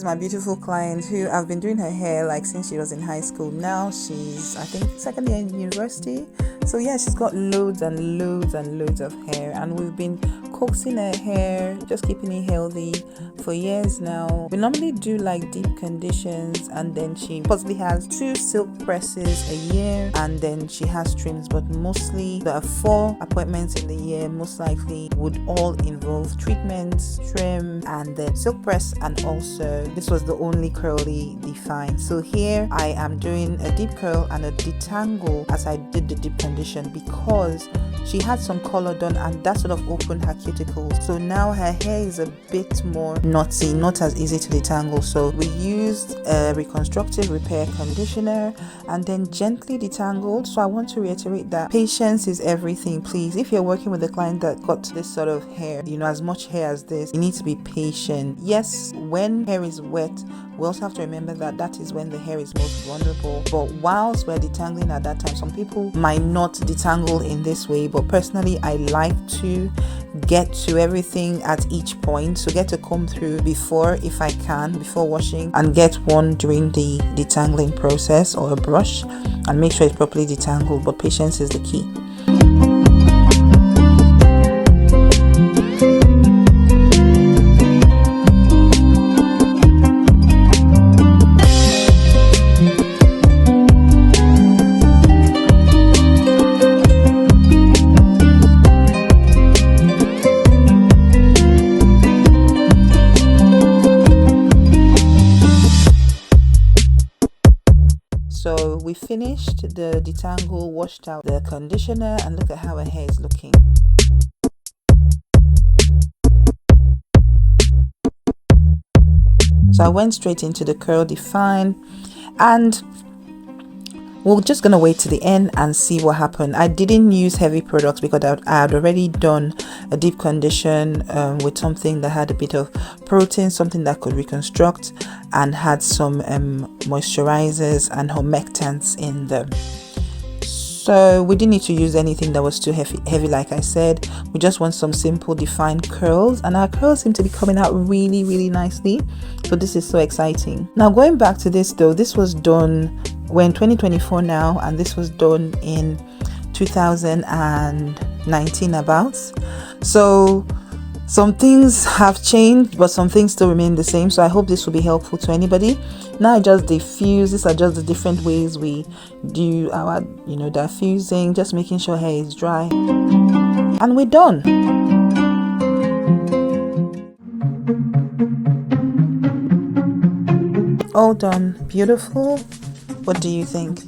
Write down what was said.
my beautiful client who I've been doing her hair like since she was in high school. Now she's, I think, second year in university. So yeah, she's got loads and loads and loads of hair, and we've been coaxing her hair, just keeping it healthy for years now. We normally do like deep conditions, and then she possibly has 2 silk presses a year, and then she has trims, but mostly there are 4 appointments in the year. Most likely would all involve treatments, trim, and then silk press, and also this was the only curly define. So here I am doing a deep curl and a detangle as I did the deep condition, because she had some color done and that sort of opened her cuticles. So now her hair is a bit more knotty, not as easy to detangle. So we used a reconstructive repair conditioner and then gently detangled. So I want to reiterate that patience is everything. Please, if you're working with a client that got this sort of hair, as much hair as this, you need to be patient. Yes, when hair is wet, we also have to remember that that is when the hair is most vulnerable. But whilst we're detangling at that time, some people might not detangle in this way, but personally I like to get to everything at each point. So get a comb through before, if I can, before washing, and get one during the detangling process, or a brush, and make sure it's properly detangled. But patience is the key. So we finished the detangle, washed out the conditioner, and look at how her hair is looking. So I went straight into the curl define, and we're just gonna wait to the end and see what happened. I didn't use heavy products because I had already done a deep condition with something that had a bit of protein, something that could reconstruct, and had some moisturizers and humectants in them. So we didn't need to use anything that was too heavy. Like I said, we just want some simple defined curls, and our curls seem to be coming out really nicely. So this is so exciting. Now going back to this though, this was done, we're in 2024 now, and this was done in 2019 about. So some things have changed, but some things still remain the same. So I hope this will be helpful to anybody. Now I just diffuse. These are just the different ways we do our diffusing, just making sure hair is dry, and we're done. All done. Beautiful. What do you think?